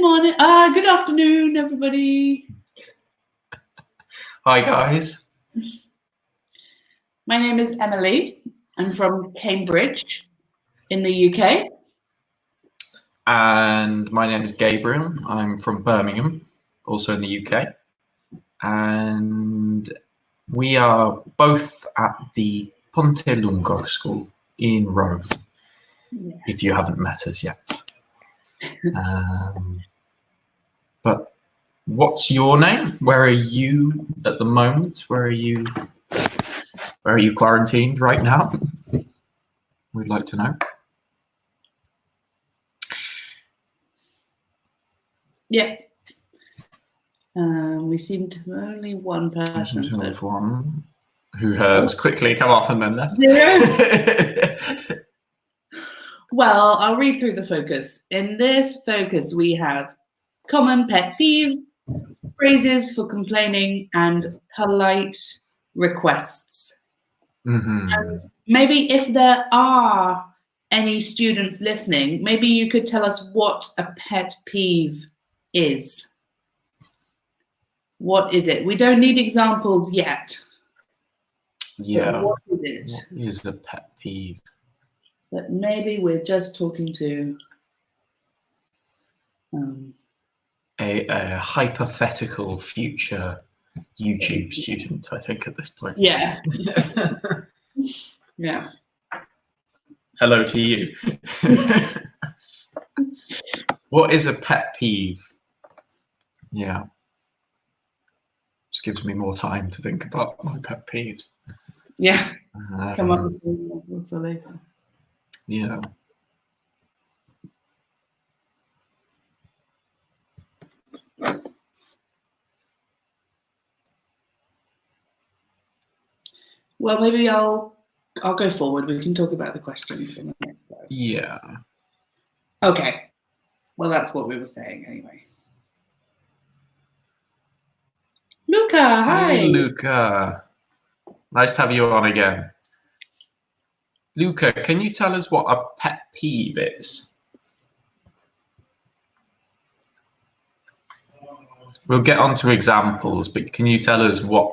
morning. Good afternoon, everybody. Hi, guys. My name is Emily. I'm from Cambridge in the UK. And my name is Gabriel. I'm from Birmingham, also in the UK. And we are both at the Ponte Lungo School in Rome, if you haven't met us yet. But what's your name? Where are you at the moment? Where are you quarantined right now? We'd like to know. Yeah. We seem to have only one person. There's one who has quickly come off and then left. Yeah. Well, I'll read through the focus. In this focus, we have common pet peeves, phrases for complaining, and polite requests. Mm-hmm. Maybe if there are any students listening, maybe you could tell us what a pet peeve is. What is it? We don't need examples yet. Yeah. But what is it? What is a pet peeve? But maybe we're just talking to a hypothetical future YouTube student, I think, at this point. Yeah. Yeah. Hello to you. What is a pet peeve? Yeah. Just gives me more time to think about my pet peeves. Yeah. Come on also later. Yeah. Well, maybe I'll go forward. We can talk about the questions on the next slide. Yeah. Okay. Well, that's what we were saying anyway. Luca, hi. Hey, Luca. Nice to have you on again. Luca, can you tell us what a pet peeve is? We'll get on to examples, but can you tell us what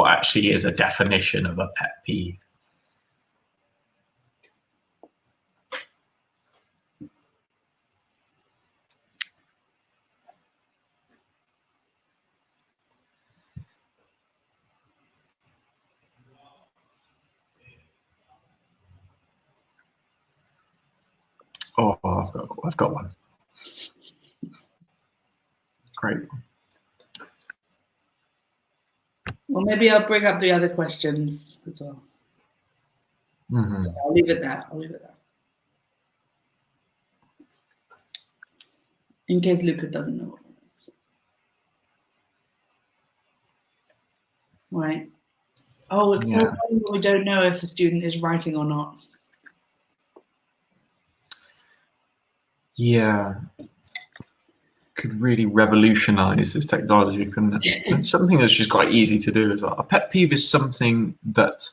actually is a definition of a pet peeve? Oh, I've got one. Great. Well, maybe I'll bring up the other questions as well. Mm-hmm. I'll leave it there. In case Luca doesn't know what it is. Right. Oh, it's so funny when we don't know if the student is writing or not. Yeah. Could really revolutionize this technology, couldn't it? It's something that's just quite easy to do as well. A pet peeve is something that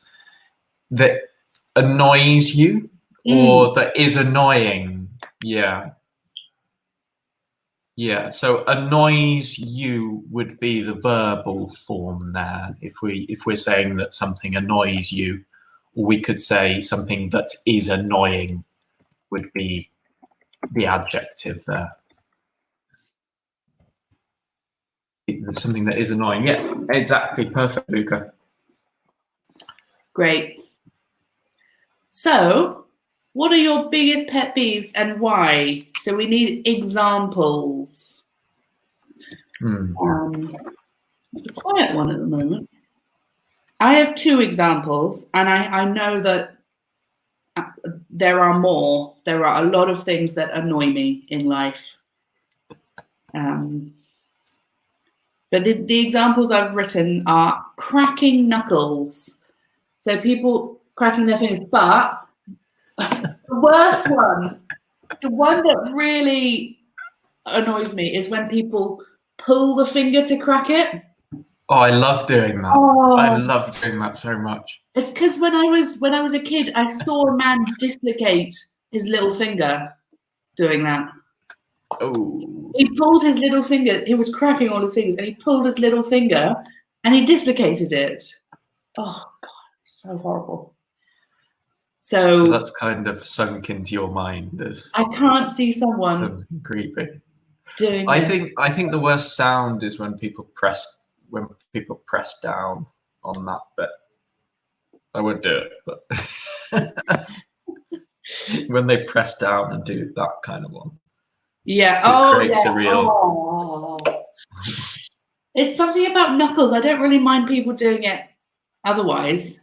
annoys you or that is annoying. Yeah. Yeah. So annoys you would be the verbal form there. If we're saying that something annoys you, or we could say something that is annoying would be the adjective there. There's something that is annoying. Yeah, exactly. Perfect, Luca. Great. So, what are your biggest pet peeves and why? So we need examples. It's a quiet one at the moment. I have 2 examples, and I know that there are more. There are a lot of things that annoy me in life. But the examples I've written are cracking knuckles. So people cracking their fingers, but the worst one, the one that really annoys me is when people pull the finger to crack it. Oh, I love doing that. Oh. I love doing that so much. It's because when I was a kid, I saw a man dislocate his little finger doing that. Oh, He pulled his little finger. He was cracking all his fingers, and he pulled his little finger, and he dislocated it. Oh God, so horrible. so So that's kind of sunk into your mind as I can't see someone something creepy. doing I this. think the worst sound is when people press down on that bit. I won't do it, but when they press down and do that kind of one, Yeah. so it Oh creates yeah. a real. Oh. It's something about knuckles. I don't really mind people doing it otherwise.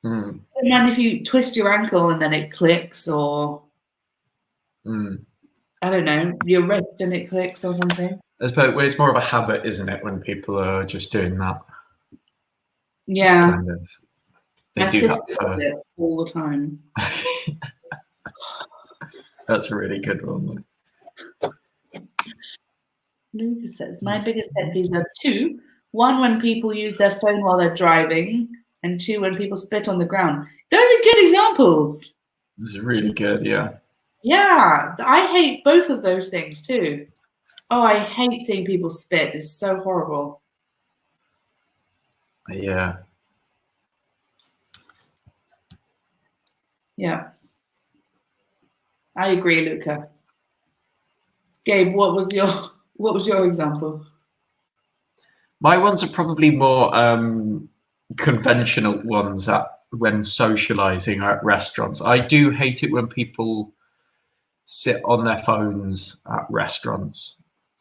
Mm, I don't mind if you twist your ankle and then it clicks, or mm. I don't know, your wrist and it clicks or something. I suppose it's more of a habit, isn't it, when people are just doing that? Yeah. Kind of, they My do sister that does for. it all the time. That's a really good one. Lucas says, my biggest pet peeves are two. One, when people use their phone while they're driving, and two, when people spit on the ground. Those are good examples. It's really good, yeah. Yeah, I hate both of those things too. Oh, I hate seeing people spit. It's so horrible. Yeah. Yeah. I agree, Luca. Gabe, what was your example? My ones are probably more conventional ones when socializing or at restaurants. I do hate it when people sit on their phones at restaurants.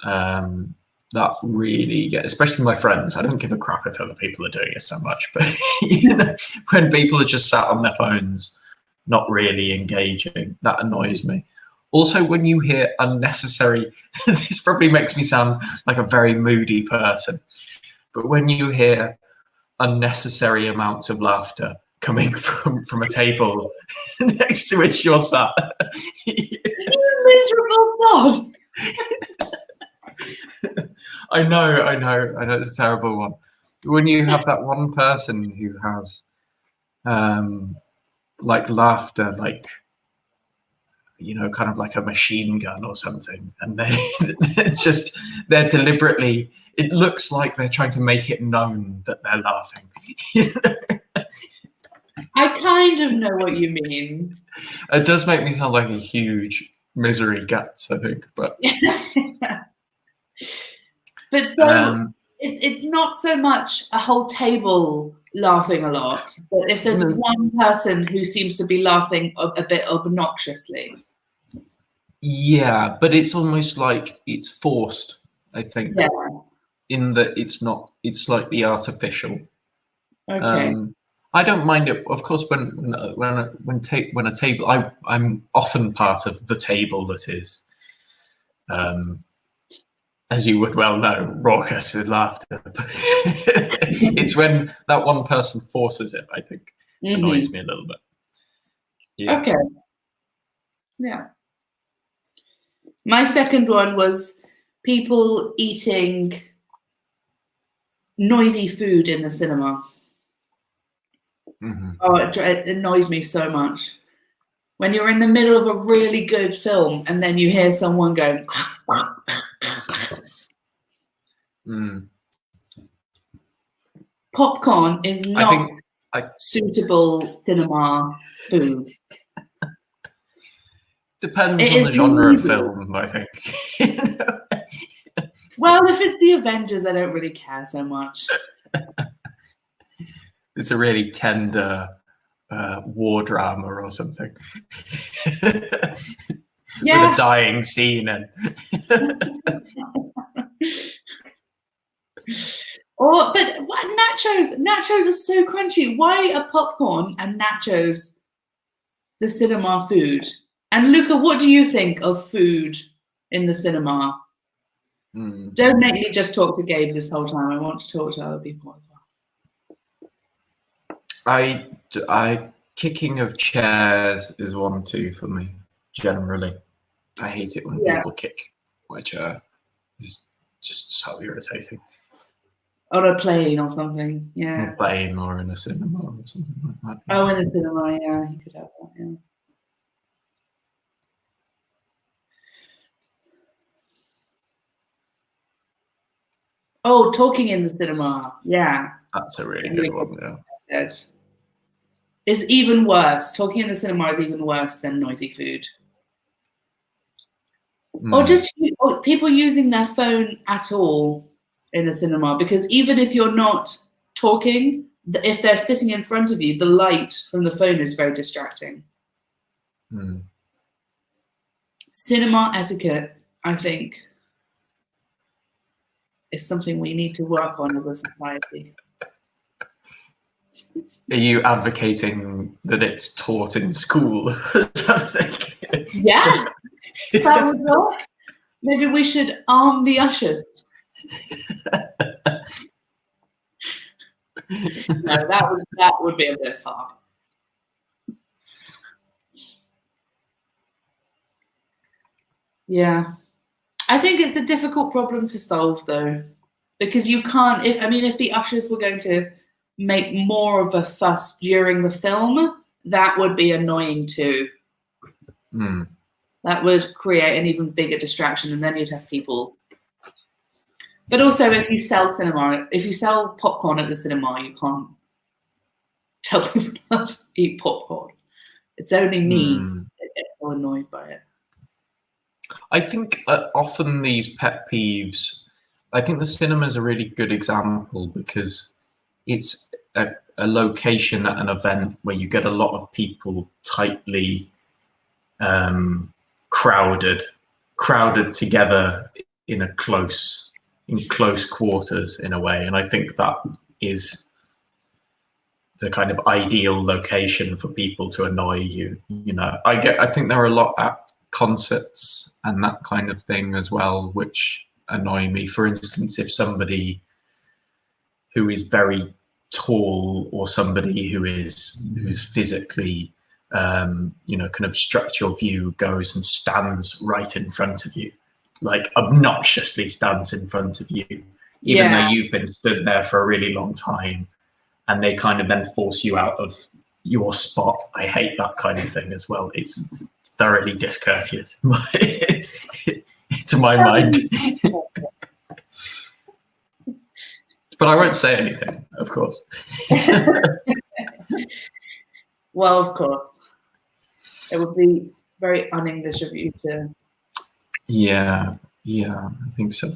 That really especially my friends. I don't give a crap if other people are doing it so much, but when people are just sat on their phones, not really engaging, that annoys me. Also, when you hear unnecessary, this probably makes me sound like a very moody person, but when you hear unnecessary amounts of laughter coming from a table next to which you're sat. You miserable sod. I know, it's a terrible one. When you have that one person who has like laughter, like, kind of like a machine gun or something, and they're deliberately, it looks like they're trying to make it known that they're laughing. I kind of know what you mean. It does make me sound like a huge misery guts, I think, but But so it's not so much a whole table laughing a lot, but if there's one person who seems to be laughing a bit obnoxiously. Yeah, but it's almost like it's forced, I think. Yeah. In that it's slightly artificial. Okay. I don't mind it, of course, when a table. I'm often part of the table that is, as you would well know, raucous with laughter. It's when that one person forces it, I think, annoys me a little bit. Yeah. Okay. Yeah. My second one was people eating noisy food in the cinema. Mm-hmm. Oh, it annoys me so much. When you're in the middle of a really good film and then you hear someone going. Popcorn is not suitable cinema food. Depends on the genre of film, I think. Well, if it's the Avengers, I don't really care so much. It's a really tender war drama or something. Yeah. With a dying scene and but what nachos are so crunchy. Why are popcorn and nachos the cinema food? And Luca, what do you think of food in the cinema? Don't make me just talk to Gabe this whole time. I want to talk to other people as well. Kicking of chairs is 1-2 for me, generally. I hate it when people kick my chair. It's just so irritating. On a plane or something, yeah. On a plane or in a cinema or something like that. Oh, in a cinema, yeah, you could have that, yeah. Oh, talking in the cinema. Yeah. That's a really good one. Yeah. It's even worse. Talking in the cinema is even worse than noisy food. Or just people using their phone at all in the cinema, because even if you're not talking, if they're sitting in front of you, the light from the phone is very distracting. Cinema etiquette, I think, is something we need to work on as a society. Are you advocating that it's taught in school or something? Yeah, that would work. Maybe we should arm the ushers. No, that would be a bit far. Yeah, I think it's a difficult problem to solve though, because you can't. If the ushers were going to make more of a fuss during the film, that would be annoying too. That would create an even bigger distraction, and then you'd have people. But also, if you sell popcorn at the cinema, you can't tell people not to eat popcorn. It's only me that gets so annoyed by it. I think often these pet peeves, I think the cinema is a really good example because it's a location at an event where you get a lot of people tightly crowded together in close quarters in a way, and I think that is the kind of ideal location for people to annoy you. I think there are a lot at concerts and that kind of thing as well, which annoy me. For instance, if somebody who is very tall or somebody who's physically can obstruct your view goes and stands right in front of you, like obnoxiously stands in front of you, even though you've been stood there for a really long time, and they kind of then force you out of your spot. I hate that kind of thing as well. It's thoroughly discourteous to my mind. But I won't say anything, of course. Well, of course. It would be very un-English of you to... Yeah, I think so.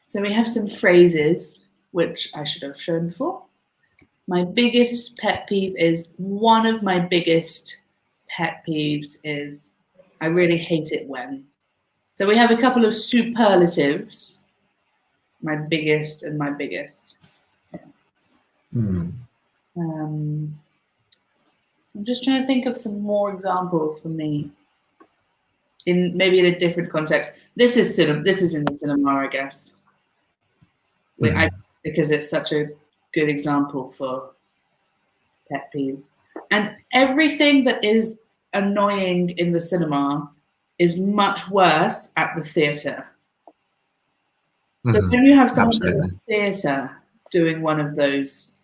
So we have some phrases, which I should have shown before. My biggest pet peeve is, one of my biggest pet peeves is, I really hate it when. So we have a couple of superlatives. My biggest and my biggest. I'm just trying to think of some more examples for me. Maybe in a different context. This is in the cinema, I guess. Because it's such a good example for pet peeves. And everything that is annoying in the cinema is much worse at the theatre. So when you have someone in the theatre doing one of those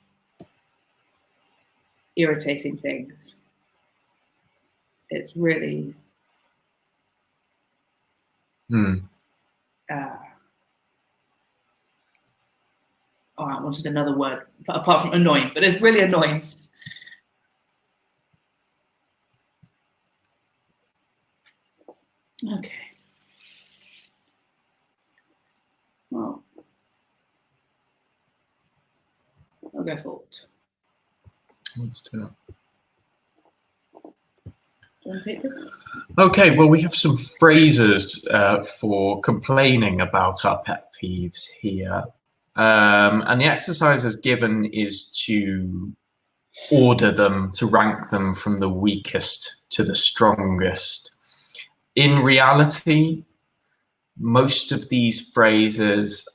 irritating things, it's really I wanted another word apart from annoying, but it's really annoying. Okay. Well, I'll go for it. Let's do it. Do you want to take it? Okay, well, we have some phrases for complaining about our pet peeves here. And the exercise as given is to order them, to rank them from the weakest to the strongest. In reality, most of these phrases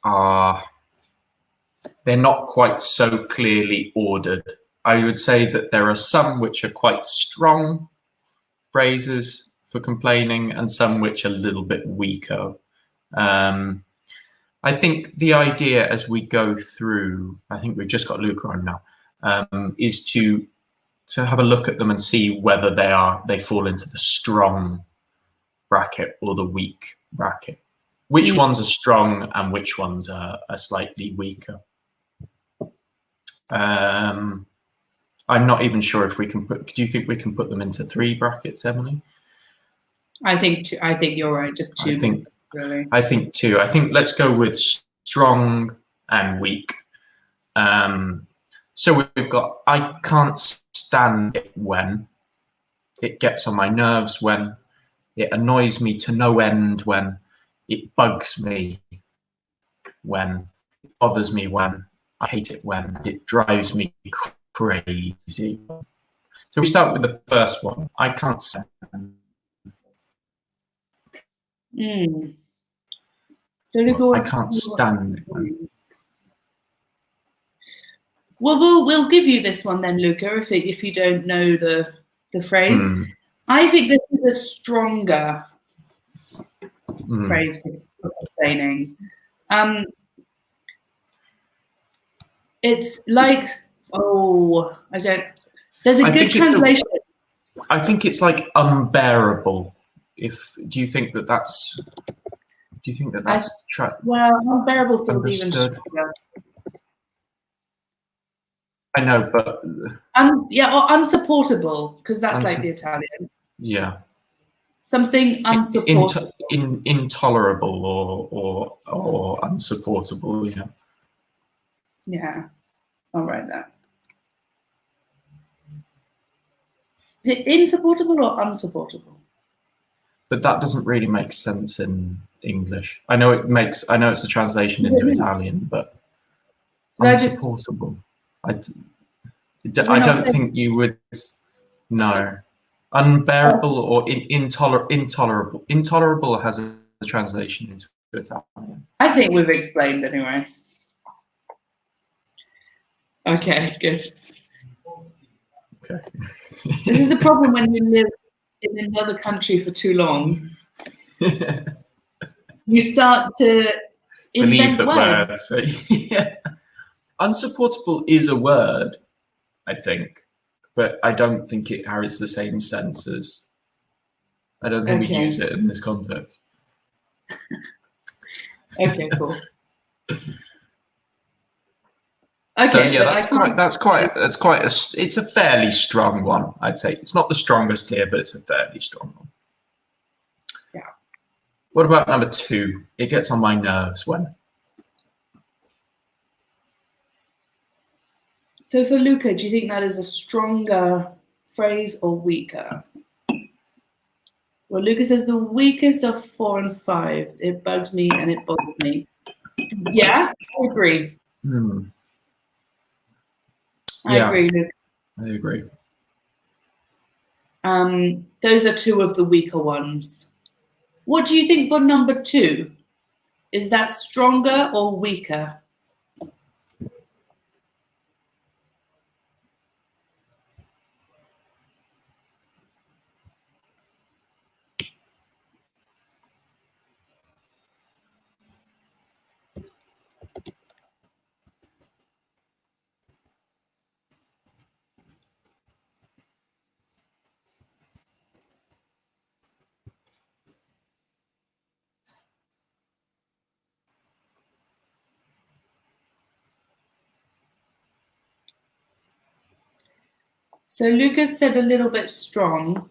they're not quite so clearly ordered. I would say that there are some which are quite strong phrases for complaining and some which are a little bit weaker. I think the idea as we go through, I think we've just got Luca on now, is to have a look at them and see whether they fall into the strong bracket or the weak bracket. which ones are strong and which ones are slightly weaker. I'm not even sure if we can put. Do you think we can put them into 3 brackets, Emily? I think you're right. Just 2. Really. I think 2. I think let's go with strong and weak. So we've got I can't stand it when, it gets on my nerves when, it annoys me to no end when, it bugs me when, it bothers me when, I hate it when, it drives me crazy. So we start with the first one. I can't stand. So I can't stand it. Well, we'll give you this one then, Luca, if you don't know the phrase. I think this is a stronger phrase for complaining. It's like, there's a good translation. I think it's like unbearable. Do you think that that's well, unbearable feels understood? Even stronger. I know, but or unsupportable, because that's like the Italian. Yeah. Something unsupportable. Intolerable or unsupportable, yeah. Yeah, I'll write that. Is it insupportable or unsupportable? But that doesn't really make sense in English. I know it's a translation into Italian, but unsupportable. I don't think you would. No, unbearable or intolerable. Intolerable has a translation into Italian. I think we've explained anyway. Okay, good. Okay. This is the problem when you live in another country for too long. You start to believe that words. Yeah. Unsupportable is a word, I think, but I don't think it carries the same sense as. I don't think we use it in this context. Okay, cool. So yeah, it's a fairly strong one, I'd say. It's not the strongest here, but it's a fairly strong one. Yeah. What about number 2? It gets on my nerves when. So for Luca, do you think that is a stronger phrase or weaker? Well, Luca says the weakest of 4 and 5. It bugs me and it bothers me. Yeah, I agree. I agree, Luca. I agree. Those are 2 of the weaker ones. What do you think for number 2? Is that stronger or weaker? So Lucas said a little bit strong.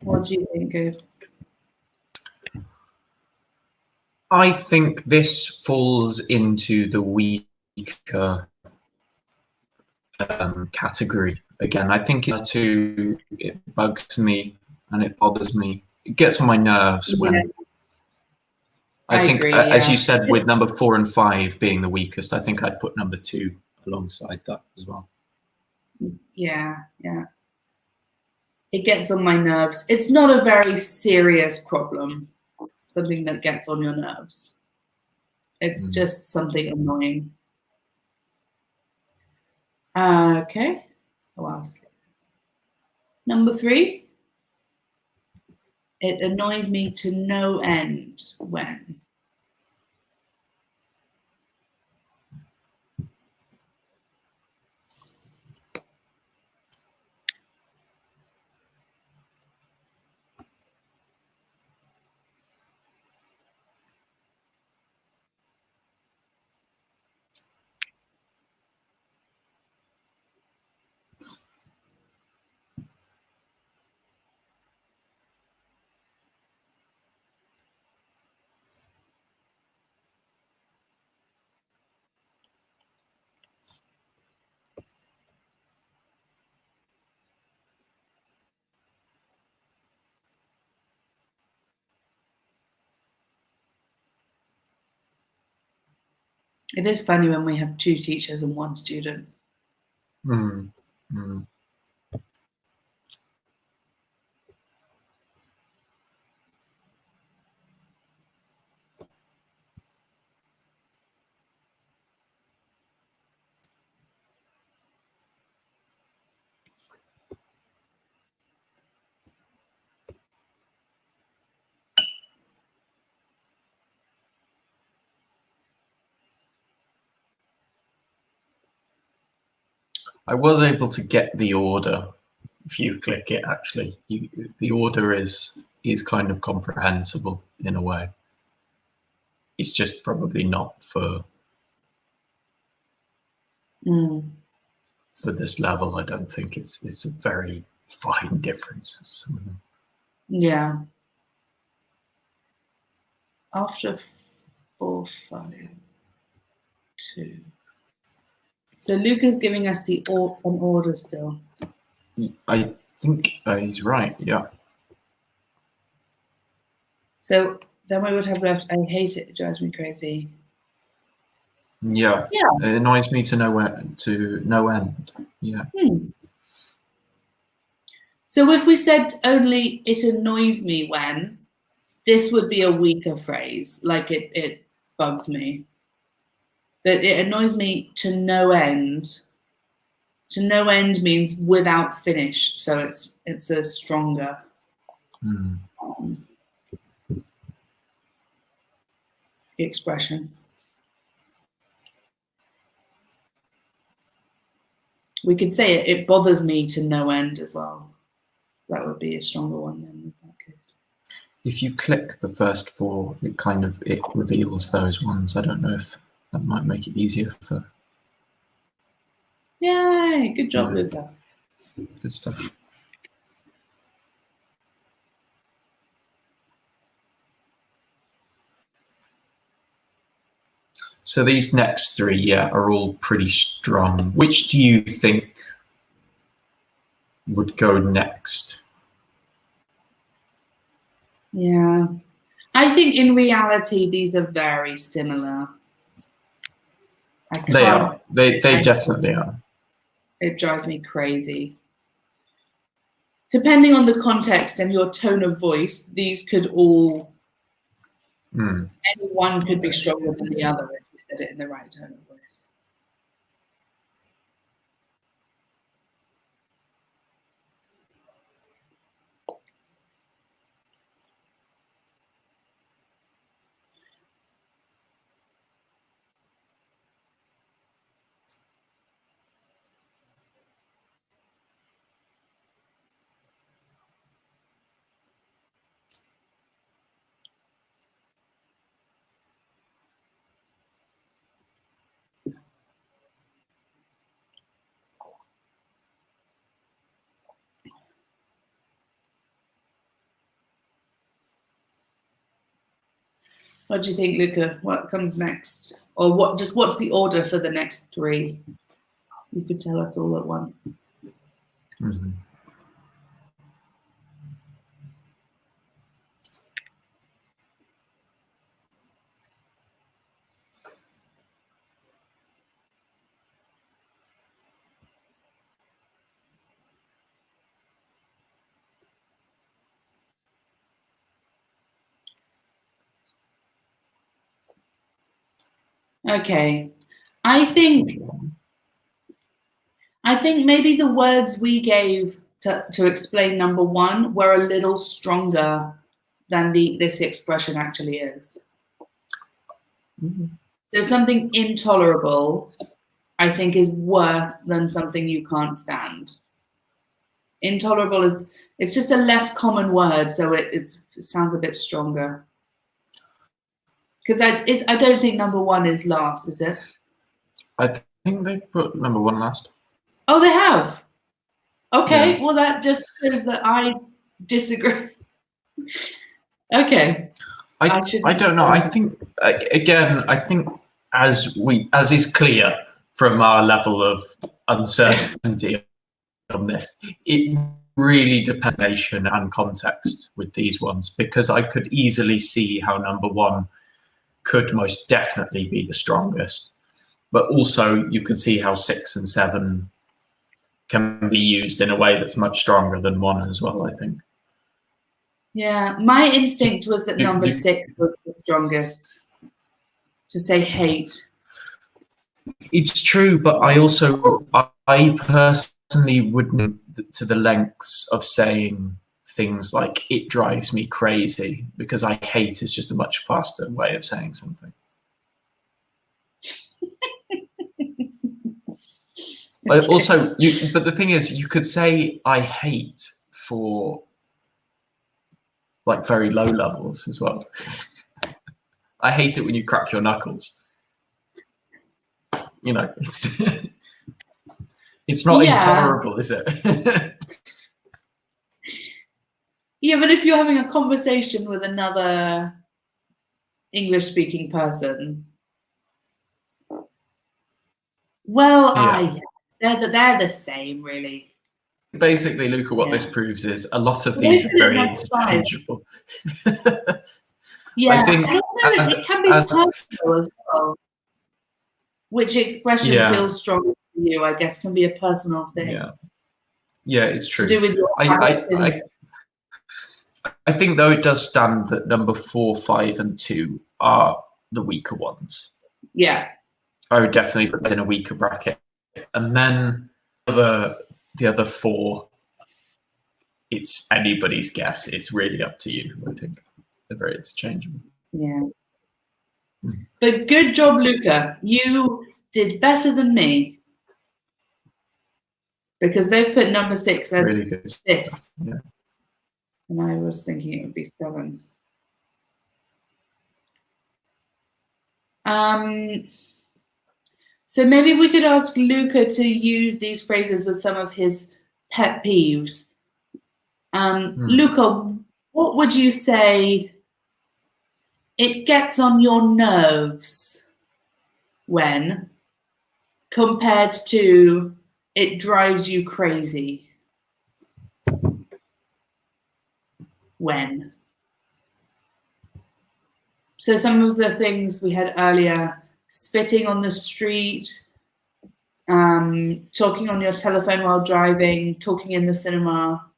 What do you think, Gabe? I think this falls into the weaker category. Again, I think it bugs me and it bothers me. It gets on my nerves when. I think, agree, as you said, with number 4 and 5 being the weakest, I think I'd put number 2 alongside that as well. Yeah. It gets on my nerves. It's not a very serious problem, something that gets on your nerves. It's just something annoying. Okay. Wow. Number 3. It annoys me to no end when. It is funny when we have 2 teachers and 1 student. Mm. Mm. I was able to get the order. If you click it, actually, the order is kind of comprehensible in a way. It's just probably not for this level. I don't think it's a very fine difference. Some of them. Yeah. After 4, 5, 2. So Luke is giving us an order still. I think he's right. Yeah. So then we would have left. I hate it. It drives me crazy. Yeah. Yeah. It annoys me to no end. Yeah. So if we said only "it annoys me when," this would be a weaker phrase. Like it bugs me. But it annoys me to no end. To no end means without finish. So it's a stronger. Expression. We could say it bothers me to no end as well. That would be a stronger one then in that case. If you click the first 4, it reveals those ones. I don't know if that might make it easier for. Yay! Good job, Luca. Good stuff. So these next 3, are all pretty strong. Which do you think would go next? Yeah. I think in reality, these are very similar. They are. They definitely are. It drives me crazy. Depending on the context and your tone of voice, these could all, any one could be stronger than the other if you said it in the right tone of voice. What do you think, Luca? What comes next? Or what's the order for the next 3? You could tell us all at once. Okay. I think maybe the words we gave to explain number 1 were a little stronger than this expression actually is. So something intolerable, I think, is worse than something you can't stand. Intolerable it's just a less common word, so it sounds a bit stronger. Because I don't think number 1 is last, is it? I think they put number 1 last. Oh, they have. Okay, well that just shows that I disagree. Okay. I don't know. I think I think as is clear from our level of uncertainty on this, it really depends on nation and context with these ones, because I could easily see how number 1 could most definitely be the strongest. but also you can see how 6 and 7 can be used in a way that's much stronger than 1 as well, I think. Yeah, my instinct was that number 6 was the strongest, to say hate. It's true, but I personally wouldn't to the lengths of saying things like "it drives me crazy," because I hate is just a much faster way of saying something. But also, but the thing is, you could say "I hate" for like very low levels as well. I hate it when you crack your knuckles. You know, it's not intolerable, is it? Yeah, but if you're having a conversation with another English-speaking person, well, they're the same, really. Basically, Luca, what this proves is a lot of these are very interchangeable. Yeah, I think it can be personal as well. Which expression feels stronger for you, I guess, can be a personal thing. Yeah, it's true. To do with your I think, though, it does stand that number 4, 5, and 2 are the weaker ones. Yeah. I would definitely put it in a weaker bracket. And then the other 4, it's anybody's guess. It's really up to you, I think. They're very interchangeable. Yeah. But good job, Luca. You did better than me. Because they've put number 6 as really good. 5th. Yeah. And I was thinking it would be 7. So maybe we could ask Luca to use these phrases with some of his pet peeves. Luca, what would you say it gets on your nerves when compared to it drives you crazy? When? So some of the things we had earlier, spitting on the street, talking on your telephone while driving, talking in the cinema.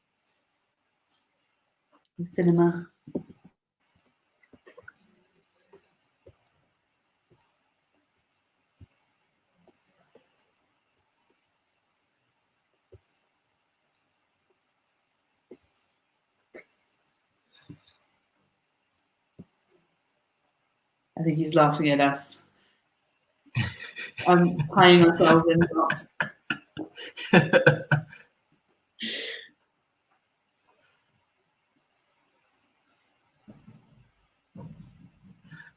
I think he's laughing at us. Tying ourselves in knots.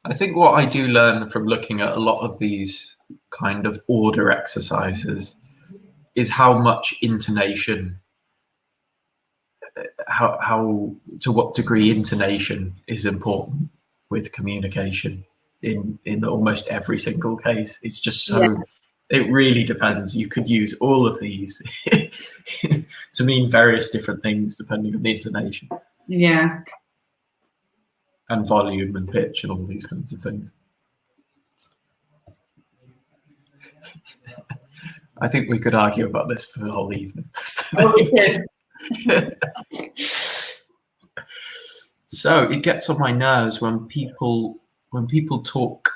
I think what I do learn from looking at a lot of these kind of order exercises is how much intonation, how to what degree intonation is important with communication in almost every single case. It's just so, it really depends. You could use all of these to mean various different things depending on the intonation. Yeah. And volume and pitch and all these kinds of things. I think we could argue about this for the whole evening. Oh, we could. So it gets on my nerves when people talk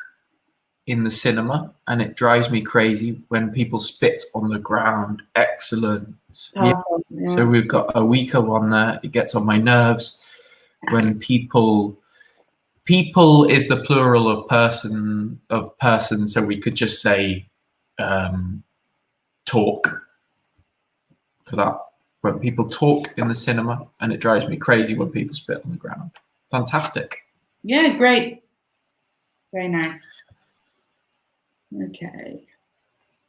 in the cinema, and it drives me crazy when people spit on the ground. Excellent. Yeah. So we've got a weaker one there. It gets on my nerves when people is the plural of person, so we could just say talk for that. When people talk in the cinema, and it drives me crazy when people spit on the ground. Fantastic. Yeah, great. Very nice. Okay.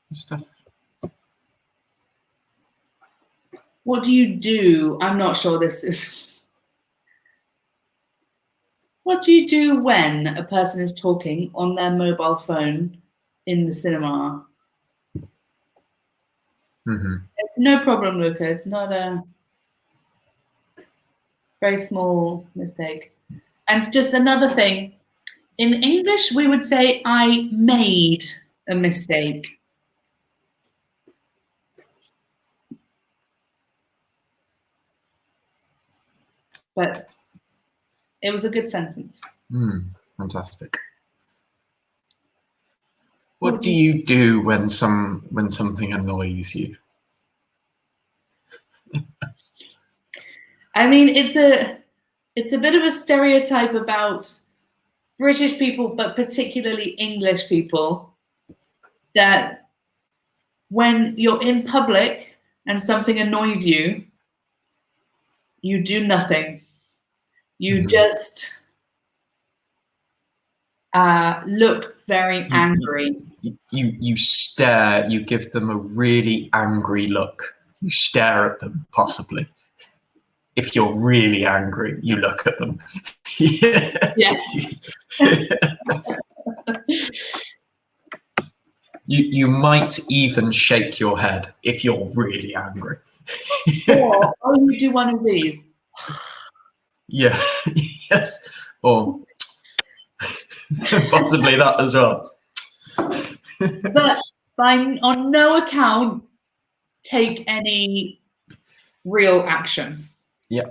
Good stuff. What do you do? I'm not sure this is. What do you do when a person is talking on their mobile phone in the cinema? It's no problem, Luca. It's not a very small mistake. And just another thing, in English, we would say I made a mistake. But it was a good sentence. Fantastic. What do you do when something annoys you? I mean, it's a bit of a stereotype about British people, but particularly English people, that when you're in public and something annoys you, you do nothing. You just look very angry. You stare. You give them a really angry look. You stare at them, possibly. If you're really angry, you look at them. Yeah. You might even shake your head if you're really angry. Or you do one of these. Yeah. Yes. Or possibly that as well. But on no account take any real action. Yeah.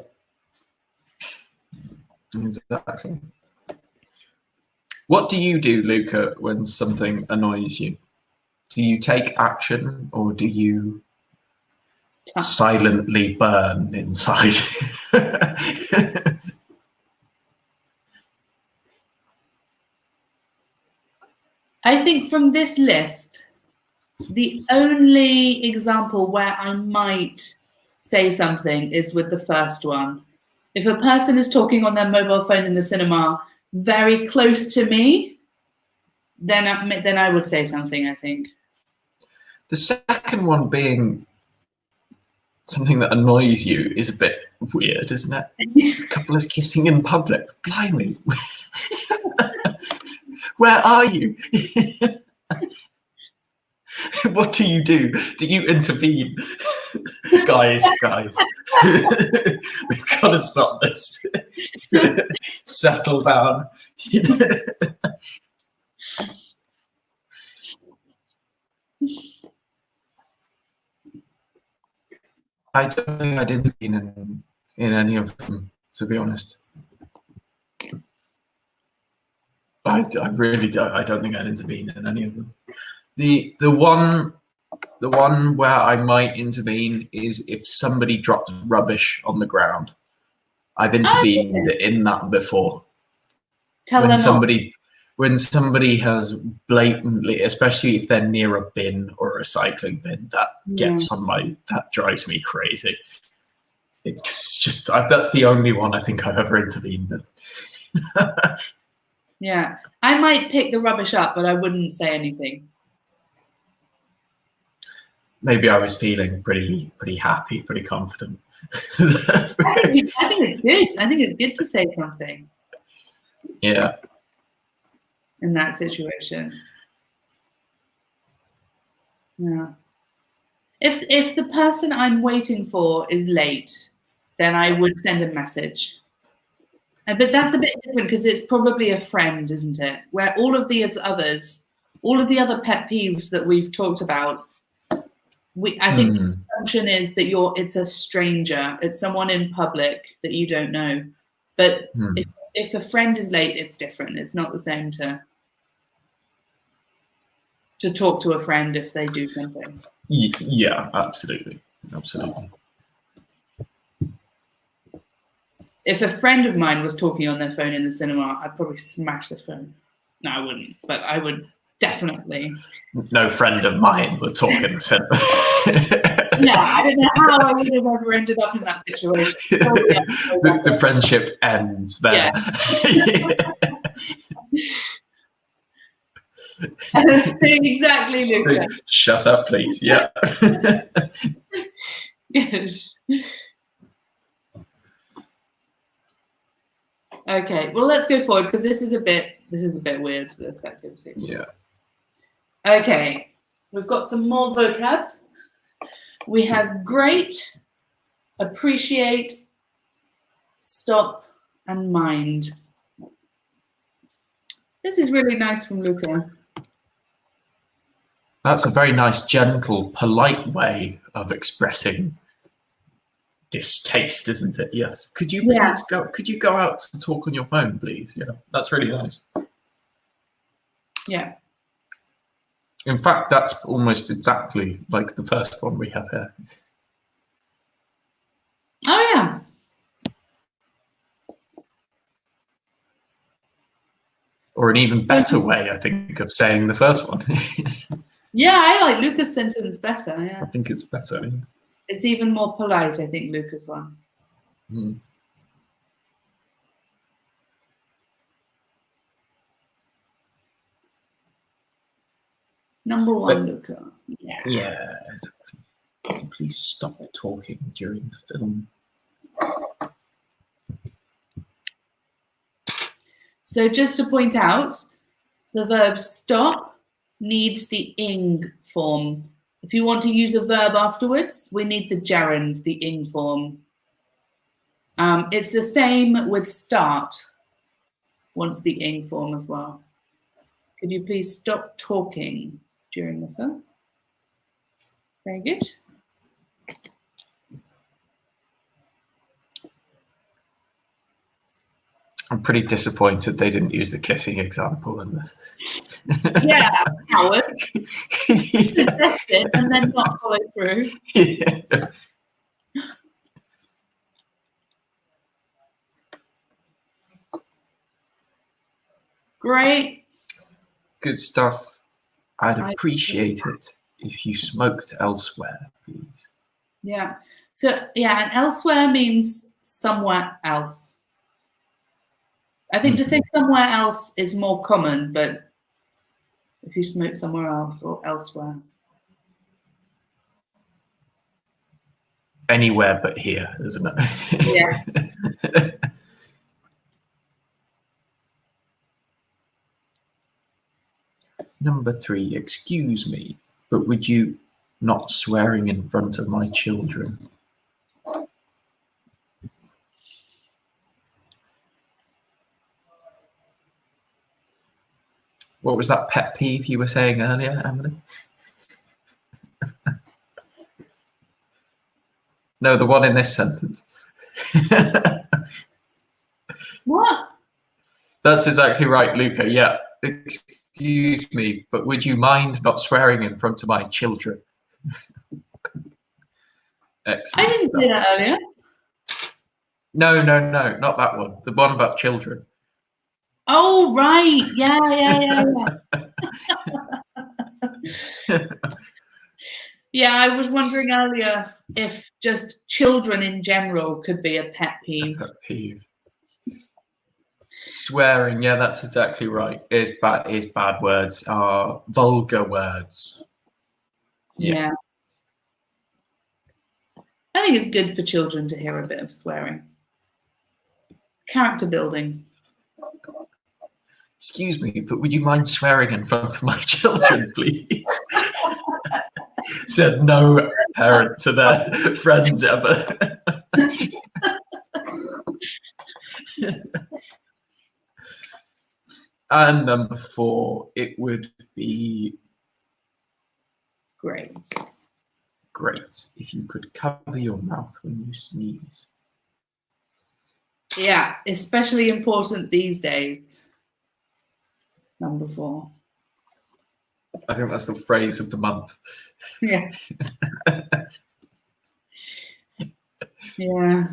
Exactly. What do you do, Luca, when something annoys you? Do you take action, or do you silently burn inside? I think from this list, the only example where I might say something is with the first one. If a person is talking on their mobile phone in the cinema very close to me, then I would say something, I think. The second one being something that annoys you is a bit weird, isn't it? A couple is kissing in public. Blimey. Where are you? What do you do? Do you intervene? Guys, we've got to stop this. Settle down. I don't think I'd intervene in any of them, to be honest. I really don't. I don't think I'd intervene in any of them. The one where I might intervene is if somebody drops rubbish on the ground. I've intervened in that before. Tell them when somebody has blatantly, especially if they're near a bin or a recycling bin, that that drives me crazy. It's just that's the only one I think I've ever intervened in. Yeah, I might pick the rubbish up, but I wouldn't say anything. Maybe I was feeling pretty happy, pretty confident. I think it's good. I think it's good to say something. Yeah. In that situation. Yeah. If the person I'm waiting for is late, then I would send a message. But that's a bit different because it's probably a friend, isn't it? Where all of the other pet peeves that we've talked about, I think the assumption is that it's a stranger, it's someone in public that you don't know. But if a friend is late, it's different. It's not the same to talk to a friend if they do something. Yeah, absolutely. If a friend of mine was talking on their phone in the cinema, I'd probably smash the phone. No, I wouldn't, but I would definitely. No friend of mine would talk in the cinema. Yeah, I don't know how I would have ever ended up in that situation. The friendship ends there. Yeah. Exactly, Luca. So, shut up, please. Yeah. Yes. Okay, well, let's go forward because this is a bit weird, this activity. Yeah. Okay, we've got some more vocab. We have great, appreciate, stop, and mind. This is really nice from Luca. That's a very nice, gentle, polite way of expressing distaste, isn't it? Yes. Could you please go? Could you go out to talk on your phone, please? Yeah, that's really nice. Yeah. In fact, that's almost exactly like the first one we have here. Oh yeah. Or an even better way, I think, of saying the first one. Yeah, I like Luca's sentence better. Yeah. I think it's better. It's even more polite, I think, Luca's one. Mm. Number one, Luca. Yeah. Yeah, exactly. Could you please stop talking during the film? So just to point out, the verb stop needs the ing form. If you want to use a verb afterwards, we need the gerund, the ing form. It's the same with start, wants the ing form as well. Could you please stop talking during the film? Very good. I'm pretty disappointed they didn't use the kissing example in this. Yeah, Howard. Suggest it and then not follow through. Yeah. Great. Good stuff. I'd appreciate it if you smoked elsewhere, please. Yeah. So, yeah, and elsewhere means somewhere else. I think to say somewhere else is more common, but if you smoke somewhere else or elsewhere. Anywhere but here, isn't it? Yeah. Number 3, excuse me, but would you not swearing in front of my children? What was that pet peeve you were saying earlier, Emily? No, the one in this sentence. What? That's exactly right, Luca. Yeah. Excuse me, but would you mind not swearing in front of my children? Excellent. I didn't say that earlier. No, not that one. The one about children. Oh, right. Yeah. Yeah, I was wondering earlier if just children in general could be a pet peeve. Pet peeve. Swearing, yeah, that's exactly right. Is bad words are vulgar words. Yeah. I think it's good for children to hear a bit of swearing. It's character building. Excuse me, but would you mind swearing in front of my children, please? Said no parent to their friends ever. And number 4, it would be Great if you could cover your mouth when you sneeze. Yeah, especially important these days. Number 4. I think that's the phrase of the month. Yeah. Yeah.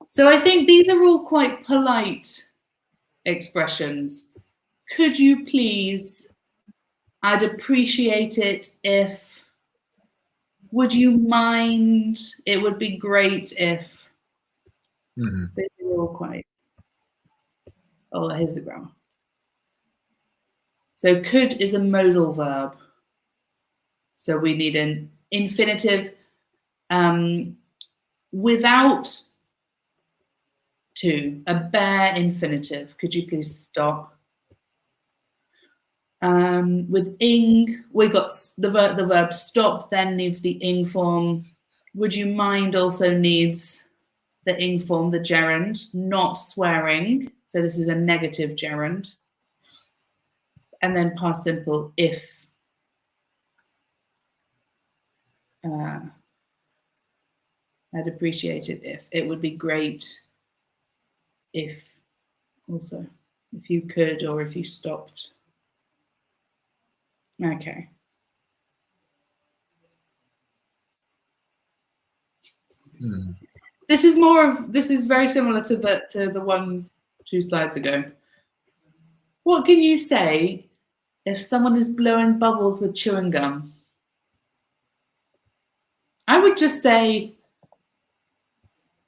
So I think these are all quite polite expressions. Could you please, I'd appreciate it if, would you mind, it would be great if. Mm-hmm. These are all quite, oh, here's the grammar. So could is a modal verb. So we need an infinitive without to, a bare infinitive. Could you please stop? With ing, we got the verb stop then needs the ing form. Would you mind also needs the ing form, the gerund, not swearing. So this is a negative gerund. And then past simple, if. I'd appreciate it if it would be great if also if you could or if you stopped. Okay. This is very similar to the one 2 slides ago. What can you say if someone is blowing bubbles with chewing gum? I would just say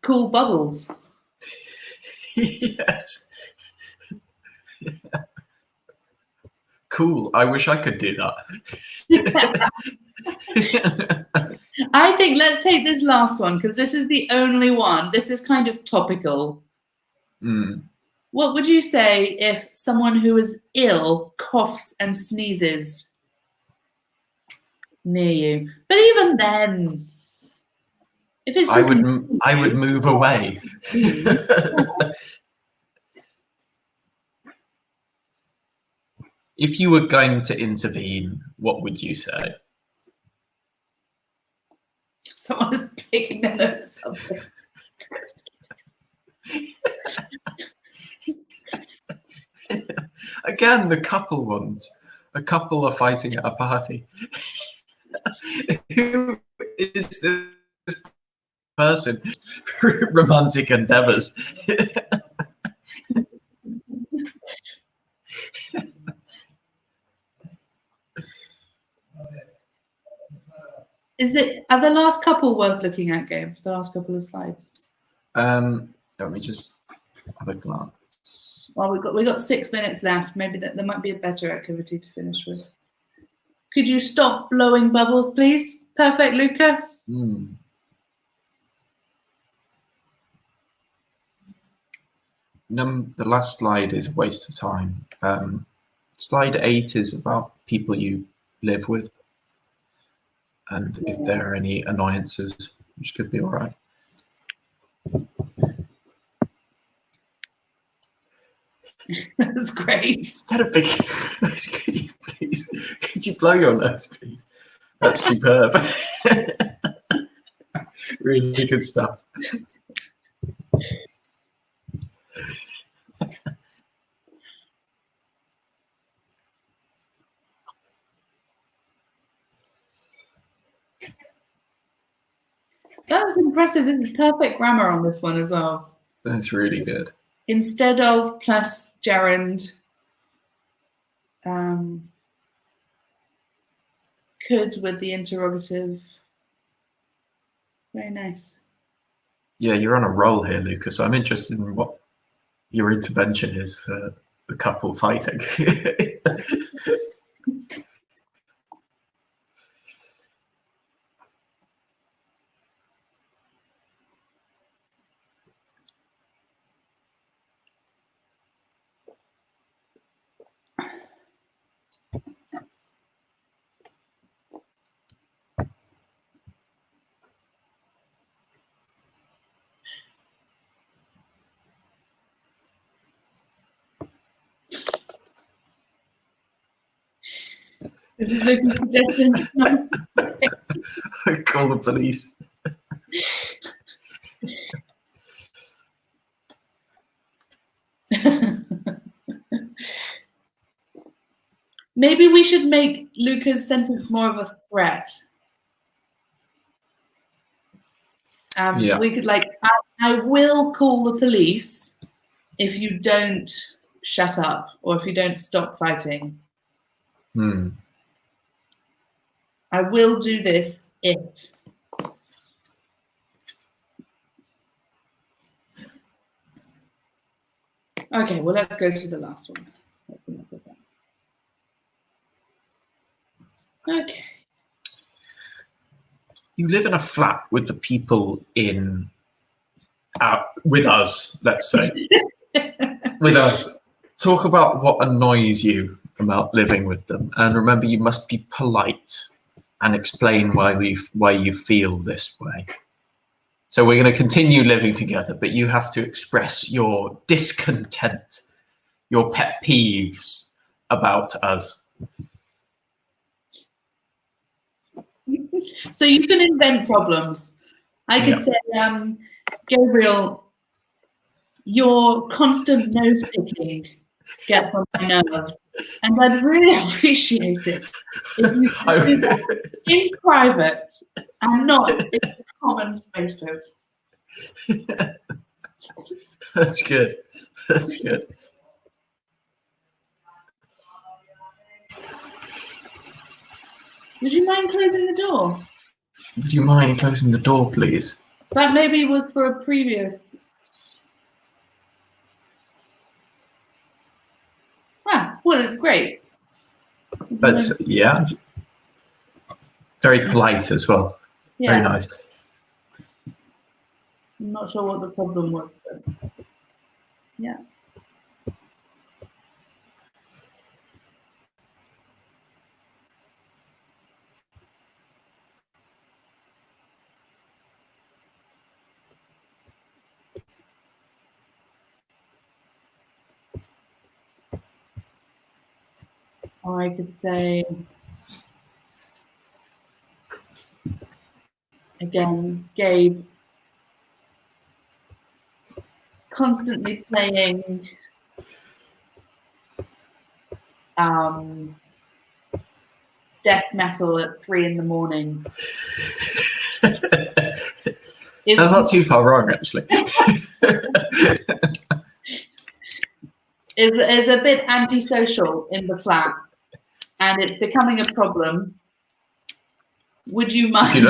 cool bubbles. Yes. Cool. I wish I could do that. I think let's take this last one because this is the only one. This is kind of topical. What would you say if someone who is ill coughs and sneezes near you? But even then, if it's just I would move away. If you were going to intervene, what would you say? Someone is picking their nose at something. Again, the couple ones. A couple are fighting at a party. Who is this person? Romantic endeavors. Are the last couple worth looking at, Gabe? The last couple of slides. Let me just have a glance. Well, we got 6 minutes left. Maybe there might be a better activity to finish with. Could you stop blowing bubbles, please? Perfect, Luca. The last slide is a waste of time. Slide 8 is about people you live with, and if there are any annoyances, which could be all right. That's great. Instead of big, could you blow your nose, please? That's superb. Really good stuff. That's impressive. This is perfect grammar on this one as well. That's really good. Instead of plus gerund, could with the interrogative. Very nice. Yeah, you're on a roll here, Lucas. So I'm interested in what your intervention is for the couple fighting. This is Luca's suggestion. Call the police. Maybe we should make Luca's sentence more of a threat. Yeah. We could I will call the police if you don't shut up or if you don't stop fighting. I will do this if. Okay, well, let's go to the last one. That's enough of that. Okay. You live in a flat with the people with us, let's say. With us. Talk about what annoys you about living with them. And remember, you must be polite and explain why you feel this way. So we're going to continue living together, but you have to express your discontent, your pet peeves about us. So you can invent problems. I could say, Gabriel, your constant nose picking gets on my nerves, and I'd really appreciate it if you could do that in private and not in common spaces. That's good. That's good. Would you mind closing the door? Would you mind closing the door, please? That maybe was for a previous. Well, it's great. But yeah, very polite as well. Yeah. Very nice. I'm not sure what the problem was, but yeah. Or I could say, again, Gabe, constantly playing death metal at 3 a.m. That's not too far wrong, actually. Is a bit antisocial in the flat, and it's becoming a problem. Would you mind?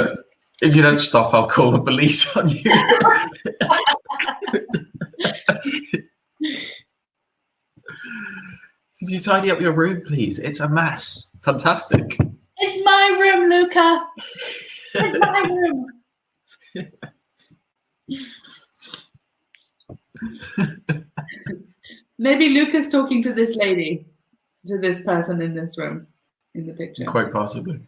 If you don't stop, I'll call the police on you. Could you tidy up your room, please? It's a mess. Fantastic. It's my room, Luca. It's my room. Maybe Luca's talking to this lady, to this person in this room, in the picture. Quite possibly.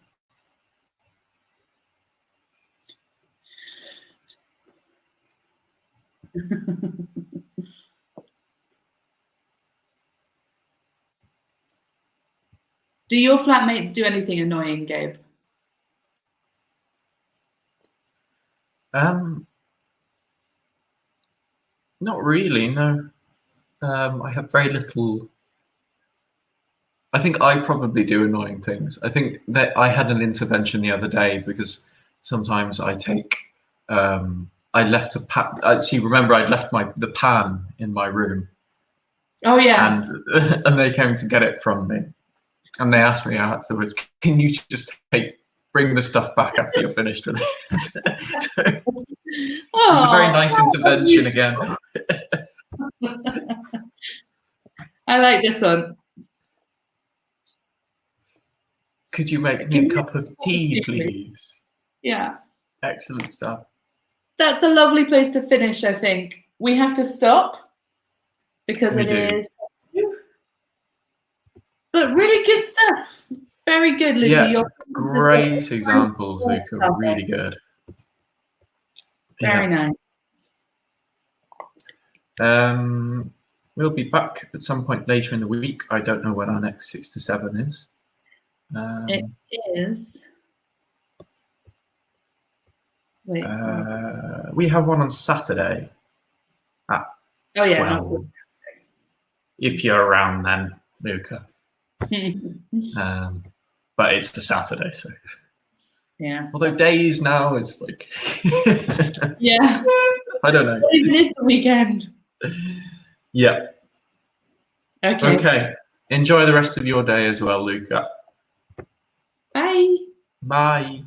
Do your flatmates do anything annoying, Gabe? Not really, no. I have very little. I think I probably do annoying things. I think that I had an intervention the other day because sometimes I take. I left a pan. See, remember, I'd left the pan in my room. Oh yeah. And they came to get it from me, and they asked me afterwards, "Can you just bring the stuff back after you're finished with it?" So, it was a very nice intervention again. I like this one. Could you make me a cup of tea, please? Yeah. Excellent stuff. That's a lovely place to finish, I think. We have to stop because it is. But really good stuff. Very good, Luca. Yeah, great examples, Luca. Really good. Very nice. We'll be back at some point later in the week. I don't know when our next 6 to 7 is. It is. Wait. We have one on Saturday at 12. If you're around then, Luca. But it's the Saturday, so. Yeah. Although days now is like. Yeah. I don't know. It is the weekend. Yeah. Okay. Okay. Enjoy the rest of your day as well, Luca. Bye. Bye.